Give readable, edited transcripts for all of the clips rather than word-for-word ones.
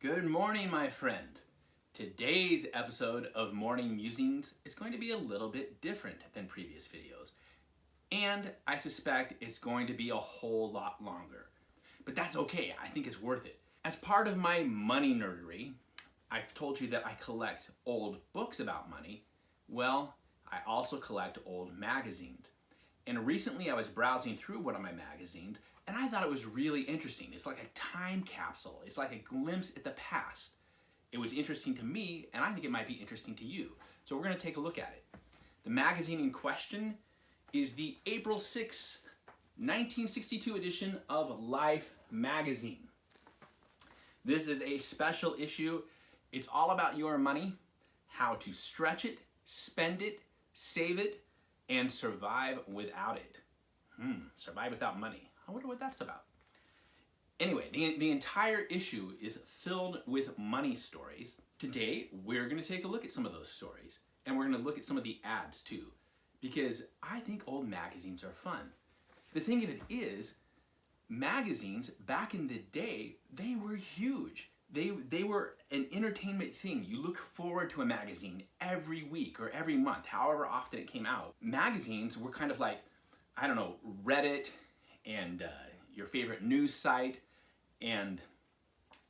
Good morning, my friend. Today's episode of Morning Musings is going to be a little bit different than previous videos. And I suspect it's going to be a whole lot longer. But that's okay, I think it's worth it. As part of my money nerdery, I've told you that I collect old books about money. Well, I also collect old magazines. And recently I was browsing through one of my magazines and I thought it was really interesting. It's like a time capsule. It's like a glimpse at the past. It was interesting to me and I think it might be interesting to you. So we're going to take a look at it. The magazine in question is the April 6th, 1962 edition of Life magazine. This is a special issue. It's all about your money, how to stretch it, spend it, save it, and survive without it. Survive without money. I wonder what that's about. Anyway, the entire issue is filled with money stories. Today, we're going to take a look at some of those stories. And we're going to look at some of the ads too. Because I think old magazines are fun. The thing of it is, magazines back in the day, they were huge. They were an entertainment thing. You look forward to a magazine every week or every month, however often it came out. Magazines were kind of like, I don't know, Reddit and your favorite news site and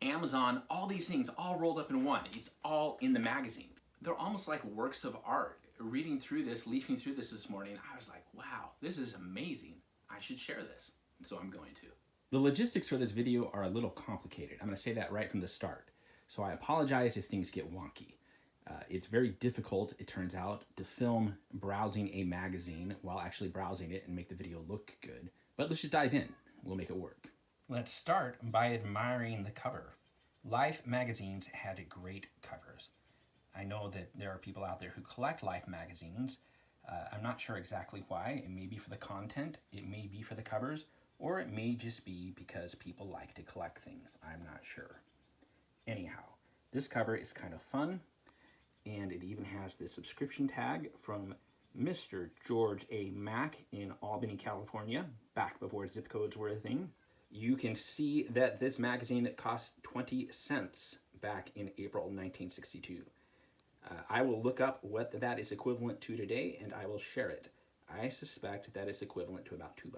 Amazon, all these things all rolled up in one. It's all in the magazine. They're almost like works of art. Reading through this, leafing through this morning, I was like, wow, this is amazing. I should share this. And so I'm going to. The logistics for this video are a little complicated. I'm going to say that right from the start. So I apologize if things get wonky. It's very difficult, it turns out, to film browsing a magazine while actually browsing it and make the video look good. But let's just dive in. We'll make it work. Let's start by admiring the cover. Life magazines had great covers. I know that there are people out there who collect Life magazines. I'm not sure exactly why. It may be for the content, it may be for the covers, or it may just be because people like to collect things. I'm not sure. Anyhow, this cover is kind of fun, and it even has the subscription tag from Mr. George A. Mack in Albany, California, back before zip codes were a thing. You can see that this magazine cost 20 cents back in April 1962. I will look up what that is equivalent to today, and I will share it. I suspect that it's equivalent to about $2.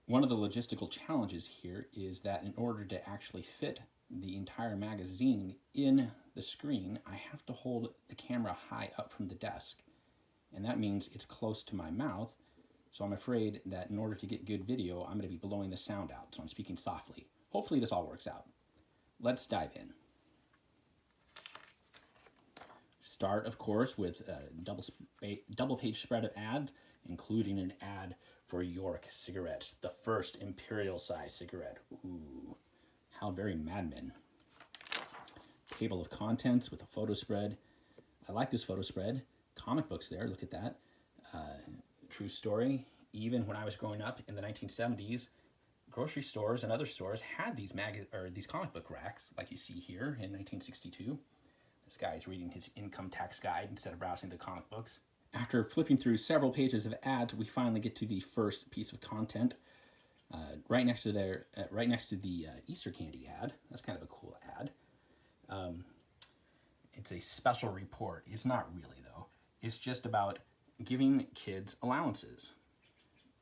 One of the logistical challenges here is that in order to actually fit the entire magazine in the screen, I have to hold the camera high up from the desk. And that means it's close to my mouth, so I'm afraid that in order to get good video, I'm going to be blowing the sound out, so I'm speaking softly. Hopefully this all works out. Let's dive in. Start, of course, with a double page spread of ads, including an ad for York cigarettes, the first imperial size cigarette. Ooh, how very Mad Men. Table of contents with a photo spread. I like this photo spread. Comic books there, look at that. True story. Even when I was growing up in the 1970s, grocery stores and other stores had these comic book racks, like you see here in 1962. This guy is reading his income tax guide instead of browsing the comic books. After flipping through several pages of ads, we finally get to the first piece of content. Right next to the Easter candy ad. That's kind of a cool ad. It's a special report. It's not really, though. It's just about giving kids allowances.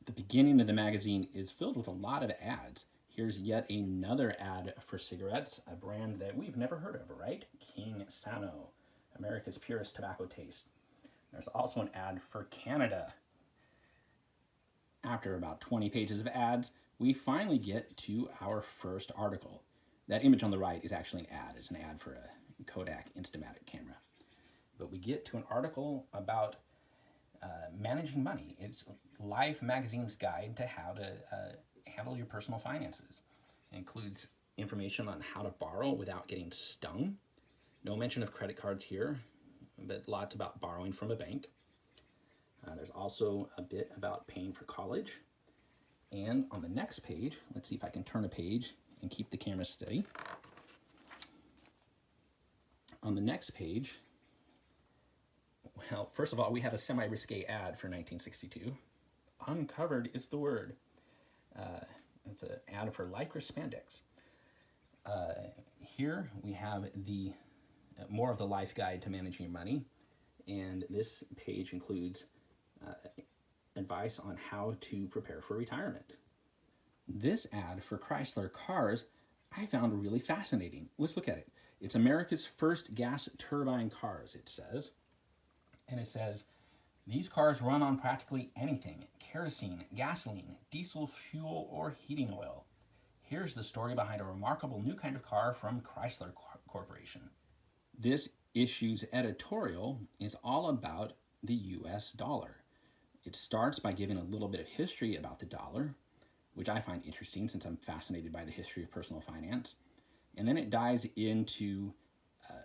The beginning of the magazine is filled with a lot of ads. Here's yet another ad for cigarettes, a brand that we've never heard of, right? King Sano, America's purest tobacco taste. There's also an ad for Canada. After about 20 pages of ads, we finally get to our first article. That image on the right is actually an ad. It's an ad for a Kodak Instamatic camera. But we get to an article about managing money. It's Life magazine's guide to how to handle your personal finances. It includes information on how to borrow without getting stung. No mention of credit cards here, but lots about borrowing from a bank. There's also a bit about paying for college. And on the next page, let's see if I can turn a page and keep the camera steady. On the next page, well, first of all, we have a semi-risque ad for 1962. Uncovered is the word. It's an ad for Lycra spandex. Here we have the more of the life guide to managing your money, and this page includes advice on how to prepare for retirement. This ad for Chrysler cars I found really fascinating. Let's look at it. It's America's first gas turbine cars, it says. And it says, these cars run on practically anything: kerosene, gasoline, diesel fuel, or heating oil. Here's the story behind a remarkable new kind of car from Chrysler Corporation. This issue's editorial is all about the US dollar. It starts by giving a little bit of history about the dollar, which I find interesting since I'm fascinated by the history of personal finance. And then it dives into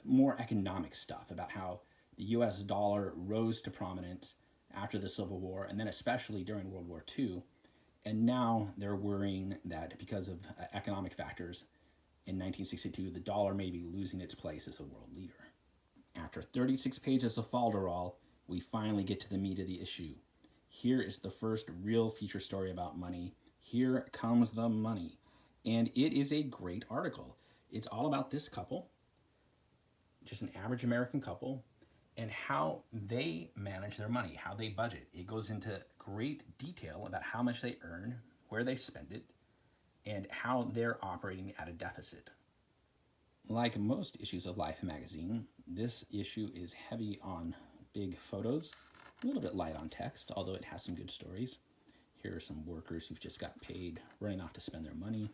more economic stuff about how the US dollar rose to prominence after the Civil War, and then especially during World War II. And now they're worrying that because of economic factors, in 1962, the dollar may be losing its place as a world leader. After 36 pages of falderall, we finally get to the meat of the issue. Here is the first real feature story about money. Here comes the money. And it is a great article. It's all about this couple, just an average American couple, and how they manage their money, how they budget. It goes into great detail about how much they earn, where they spend it, and how they're operating at a deficit. Like most issues of Life magazine, this issue is heavy on big photos, a little bit light on text, although it has some good stories. Here are some workers who've just got paid, running off to spend their money.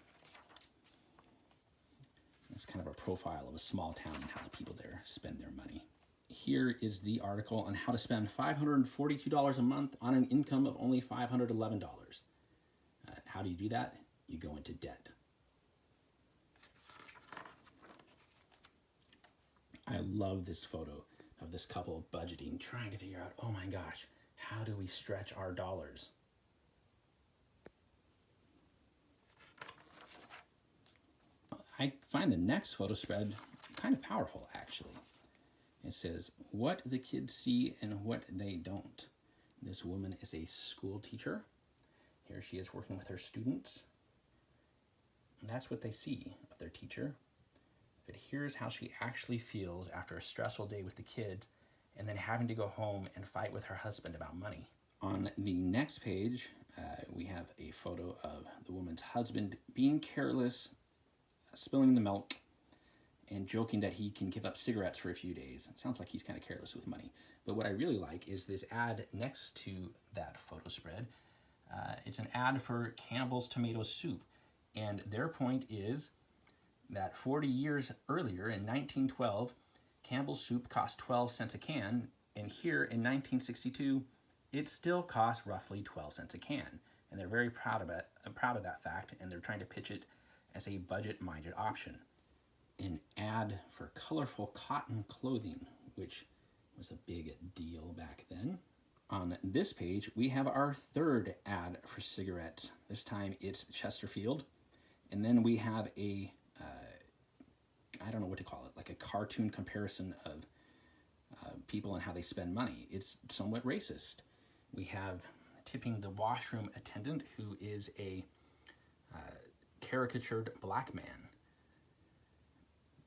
It's kind of a profile of a small town and how the people there spend their money. Here is the article on how to spend $542 a month on an income of only $511. How do you do that? You go into debt. I love this photo of this couple budgeting, trying to figure out, oh my gosh, how do we stretch our dollars? I find the next photo spread kind of powerful, actually. It says, what the kids see and what they don't. This woman is a school teacher. Here she is working with her students. And that's what they see of their teacher. But here's how she actually feels after a stressful day with the kids and then having to go home and fight with her husband about money. On the next page, we have a photo of the woman's husband being careless, spilling the milk, and joking that he can give up cigarettes for a few days. It sounds like he's kind of careless with money. But what I really like is this ad next to that photo spread. It's an ad for Campbell's tomato soup. And their point is that 40 years earlier, in 1912, Campbell's soup cost 12 cents a can. And here in 1962, it still costs roughly 12 cents a can. And they're very proud of that fact, and they're trying to pitch it as a budget-minded option. An ad for colorful cotton clothing, which was a big deal back then. On this page, we have our third ad for cigarettes. This time it's Chesterfield. And then we have a, I don't know what to call it, like a cartoon comparison of people and how they spend money. It's somewhat racist. We have tipping the washroom attendant, who is a caricatured black man.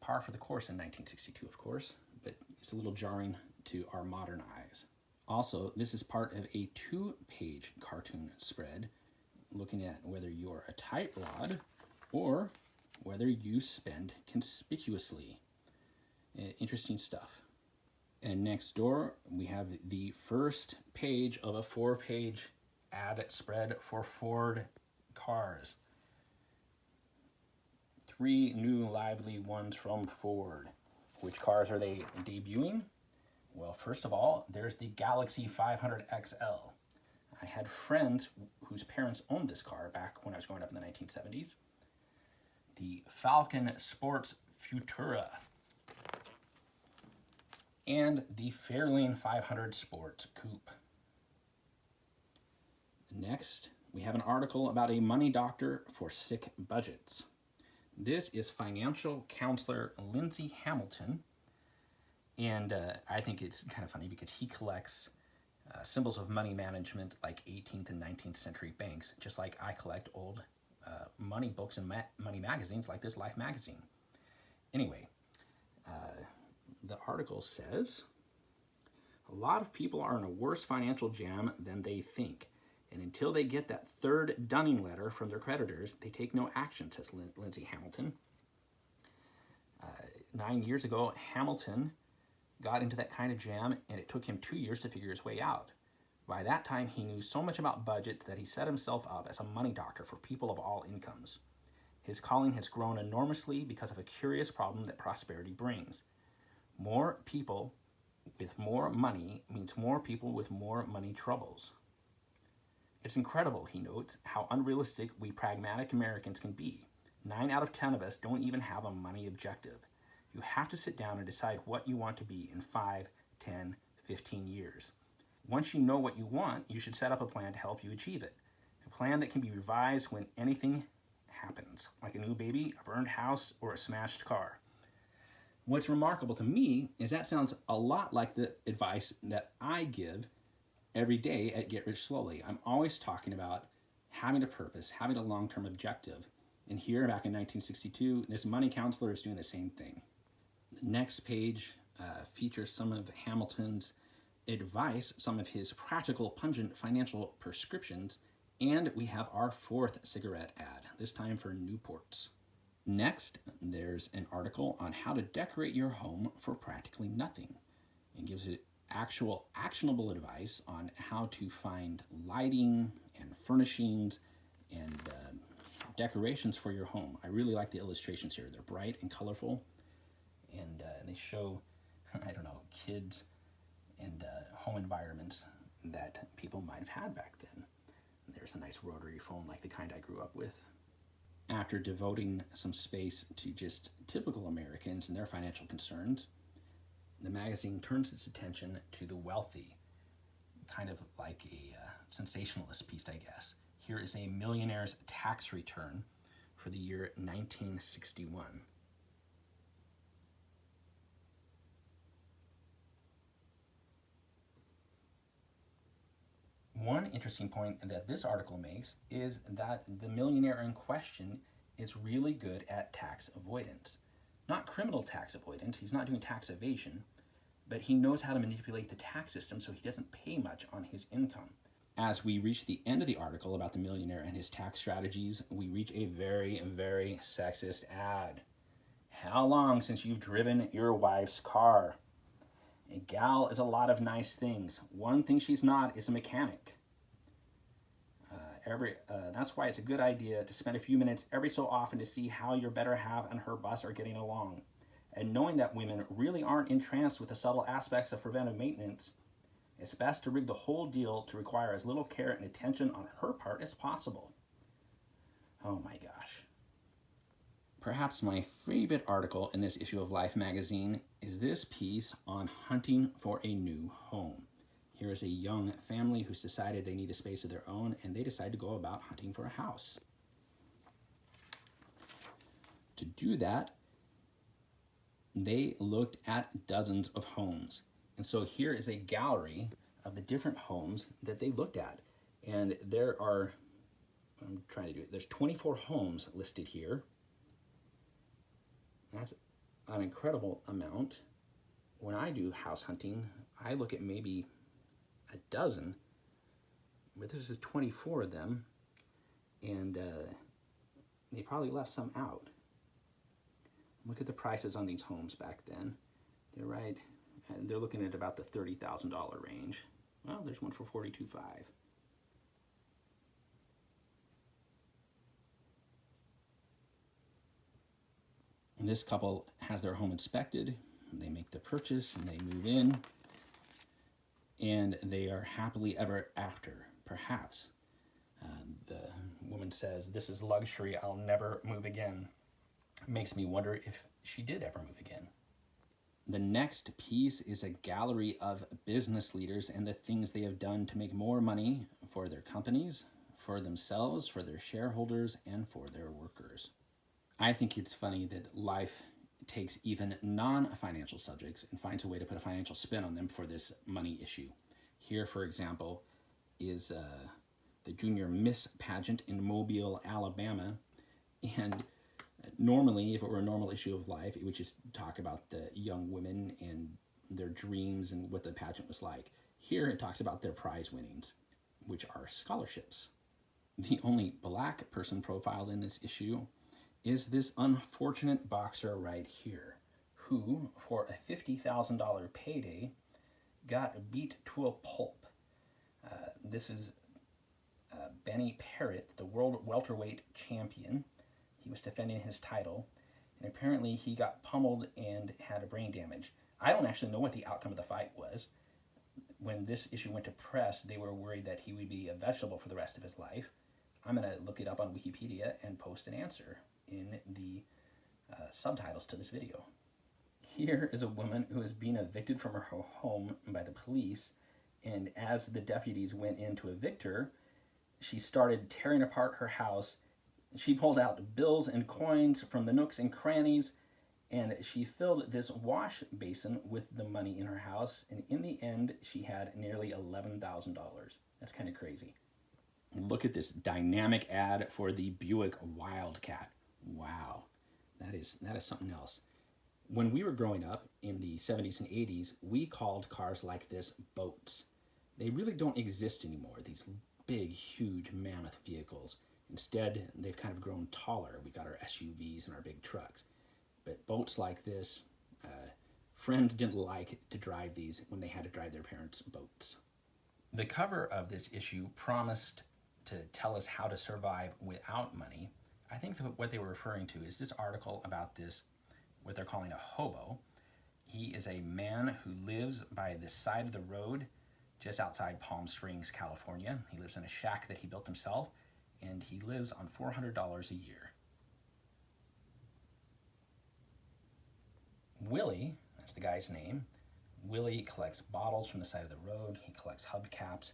Par for the course in 1962, of course, but it's a little jarring to our modern eyes. Also, this is part of a 2-page cartoon spread looking at whether you're a tight wad or whether you spend conspicuously. Interesting stuff. And next door, we have the first page of a 4-page ad spread for Ford cars. 3 new lively ones from Ford. Which cars are they debuting? Well, first of all, there's the Galaxy 500 XL. I had friends whose parents owned this car back when I was growing up in the 1970s. The Falcon Sports Futura. And the Fairlane 500 Sports Coupe. Next, we have an article about a money doctor for sick budgets. This is financial counselor Lindsay Hamilton, and I think it's kind of funny because he collects symbols of money management like 18th and 19th century banks, just like I collect old money books and money magazines like this Life magazine. Anyway, the article says, a lot of people are in a worse financial jam than they think. And until they get that third dunning letter from their creditors, they take no action, says Lindsay Hamilton. 9 years ago, Hamilton got into that kind of jam, and it took him 2 years to figure his way out. By that time, he knew so much about budgets that he set himself up as a money doctor for people of all incomes. His calling has grown enormously because of a curious problem that prosperity brings. More people with more money means more people with more money troubles. It's incredible, he notes, how unrealistic we pragmatic Americans can be. 9 out of 10 of us don't even have a money objective. You have to sit down and decide what you want to be in 5, 10, 15 years. Once you know what you want, you should set up a plan to help you achieve it. A plan that can be revised when anything happens, like a new baby, a burned house, or a smashed car. What's remarkable to me is that sounds a lot like the advice that I give every day at Get Rich Slowly. I'm always talking about having a purpose, having a long-term objective. And here, back in 1962, this money counselor is doing the same thing. The next page features some of Hamilton's advice, some of his practical, pungent financial prescriptions, and we have our 4th cigarette ad, this time for Newports. Next, there's an article on how to decorate your home for practically nothing. It gives it actual actionable advice on how to find lighting and furnishings and decorations for your home. I really like the illustrations here. They're bright and colorful, and they show, I don't know, kids and home environments that people might have had back then. There's a nice rotary phone like the kind I grew up with. After devoting some space to just typical Americans and their financial concerns, the magazine turns its attention to the wealthy, kind of like a sensationalist piece, I guess. Here is a millionaire's tax return for the year 1961. One interesting point that this article makes is that the millionaire in question is really good at tax avoidance. Not criminal tax avoidance, he's not doing tax evasion, but he knows how to manipulate the tax system so he doesn't pay much on his income. As we reach the end of the article about the millionaire and his tax strategies, we reach a very, very sexist ad. How long since you've driven your wife's car? A gal is a lot of nice things. One thing she's not is a mechanic. That's why it's a good idea to spend a few minutes every so often to see how your better half and her bus are getting along. And knowing that women really aren't entranced with the subtle aspects of preventive maintenance, it's best to rig the whole deal to require as little care and attention on her part as possible. Oh my gosh. Perhaps my favorite article in this issue of Life magazine is this piece on hunting for a new home. Here is a young family who's decided they need a space of their own, and they decide to go about hunting for a house. To do that, they looked at dozens of homes. And so here is a gallery of the different homes that they looked at. And there are, there's 24 homes listed here. That's an incredible amount. When I do house hunting, I look at maybe a dozen, but this is 24 of them, and they probably left some out. Look at the prices on these homes back then. They're looking at about the $30,000 range. Well, there's one for $42,500. And this couple has their home inspected. They make the purchase and they move in, and they are happily ever after, perhaps. The woman says, "This is luxury, I'll never move again." It makes me wonder if she did ever move again. The next piece is a gallery of business leaders and the things they have done to make more money for their companies, for themselves, for their shareholders, and for their workers. I think it's funny that Life takes even non-financial subjects and finds a way to put a financial spin on them for this money issue. Here, for example, is the Junior Miss pageant in Mobile, Alabama, and Normally, if it were a normal issue of life, it would just talk about the young women and their dreams and what the pageant was like. Here it talks about their prize winnings, which are scholarships. The only black person profiled in this issue is this unfortunate boxer right here, who, for a $50,000 payday, got beat to a pulp. This is Benny Parrott, the world welterweight champion. He was defending his title, and apparently he got pummeled and had a brain damage. I don't actually know what the outcome of the fight was. When this issue went to press, they were worried that he would be a vegetable for the rest of his life. I'm going to look it up on Wikipedia and post an answer in the subtitles to this video. Here is a woman who is being evicted from her home by the police, and as the deputies went in to evict her, she started tearing apart her house. She pulled out bills and coins from the nooks and crannies, and she filled this wash basin with the money in her house, and in the end, she had nearly $11,000. That's kind of crazy. Look at this dynamic ad for the Buick Wildcat. Wow, that is something else. When we were growing up in the 70s and 80s, we called cars like this boats. They really don't exist anymore, these big, huge, mammoth vehicles. Instead, they've kind of grown taller. We got our SUVs and our big trucks. But boats like this, friends didn't like to drive these when they had to drive their parents' boats. The cover of this issue promised to tell us how to survive without money. I think what they were referring to is this article about this, what they're calling a hobo. He is a man who lives by the side of the road just outside Palm Springs, California. He lives in a shack that he built himself, and he lives on $400 a year. Willie, that's the guy's name. Willie collects bottles from the side of the road, he collects hubcaps,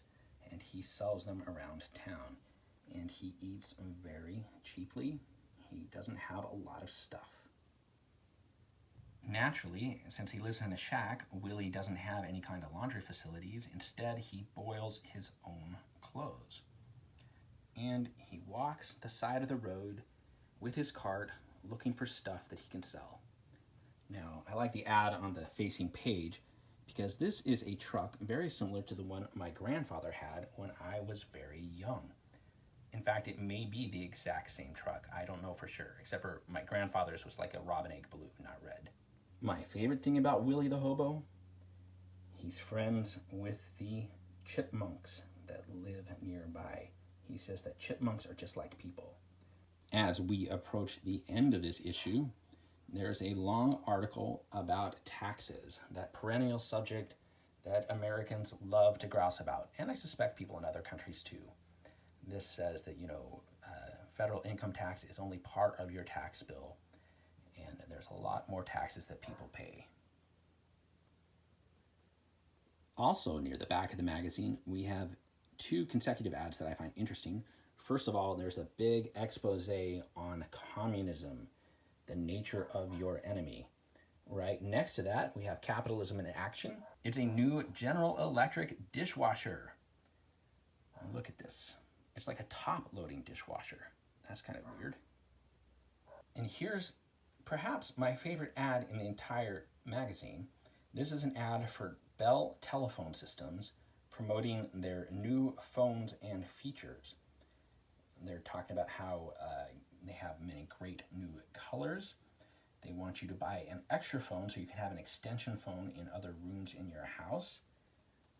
and he sells them around town. And he eats very cheaply. He doesn't have a lot of stuff. Naturally, since he lives in a shack, Willie doesn't have any kind of laundry facilities. Instead, he boils his own clothes. And he walks the side of the road with his cart looking for stuff that he can sell. Now, I like the ad on the facing page because this is a truck very similar to the one my grandfather had when I was very young. In fact, it may be the exact same truck. I don't know for sure, except for my grandfather's was like a robin egg blue, not red. My favorite thing about Willie the Hobo, he's friends with the chipmunks that live nearby. He says that chipmunks are just like people. As we approach the end of this issue, there's a long article about taxes, that perennial subject that Americans love to grouse about, and I suspect people in other countries too. This says that, federal income tax is only part of your tax bill, and there's a lot more taxes that people pay. Also, near the back of the magazine, we have two consecutive ads that I find interesting. First of all, there's a big expose on communism, the nature of your enemy. Right next to that, we have capitalism in action. It's a new General Electric dishwasher. Look at this. It's like a top-loading dishwasher. That's kind of weird. And here's perhaps my favorite ad in the entire magazine. This is an ad for Bell Telephone Systems promoting their new phones and features. They're talking about how they have many great new colors. They want you to buy an extra phone so you can have an extension phone in other rooms in your house.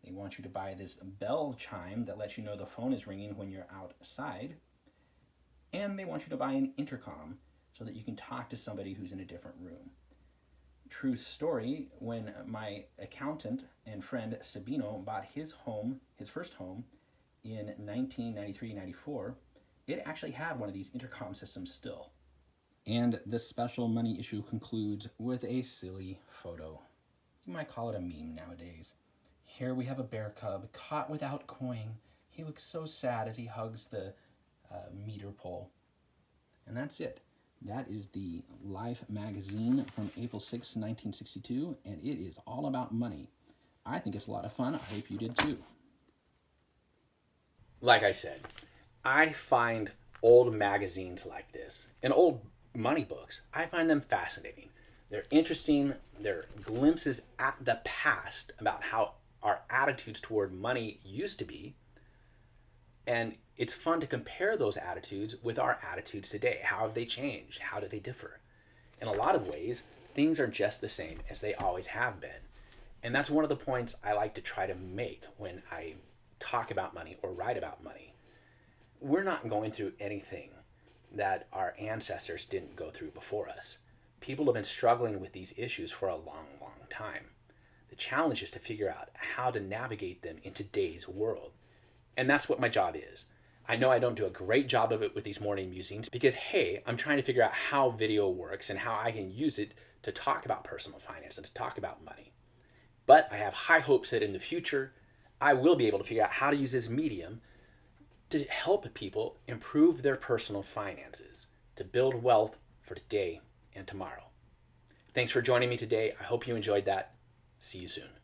They want you to buy this bell chime that lets you know the phone is ringing when you're outside. And they want you to buy an intercom so that you can talk to somebody who's in a different room. True story, when my accountant and friend Sabino bought his first home in 1993-94, it actually had one of these intercom systems still. And the special money issue concludes with a silly photo. You might call it a meme nowadays. Here we have a bear cub caught without coin. He looks so sad as he hugs the meter pole. And that's it. That is the Life magazine from April 6, 1962, and it is all about money. I think it's a lot of fun. I hope you did too. Like I said, I find old magazines like this, and old money books. I find them fascinating. They're interesting. They're glimpses at the past about how our attitudes toward money used to be. And it's fun to compare those attitudes with our attitudes today. How have they changed? How do they differ? In a lot of ways, things are just the same as they always have been. And that's one of the points I like to try to make when I talk about money or write about money. We're not going through anything that our ancestors didn't go through before us. People have been struggling with these issues for a long, long time. The challenge is to figure out how to navigate them in today's world. And that's what my job is. I know I don't do a great job of it with these morning musings because, hey, I'm trying to figure out how video works and how I can use it to talk about personal finance and to talk about money. But I have high hopes that in the future, I will be able to figure out how to use this medium to help people improve their personal finances, to build wealth for today and tomorrow. Thanks for joining me today. I hope you enjoyed that. See you soon.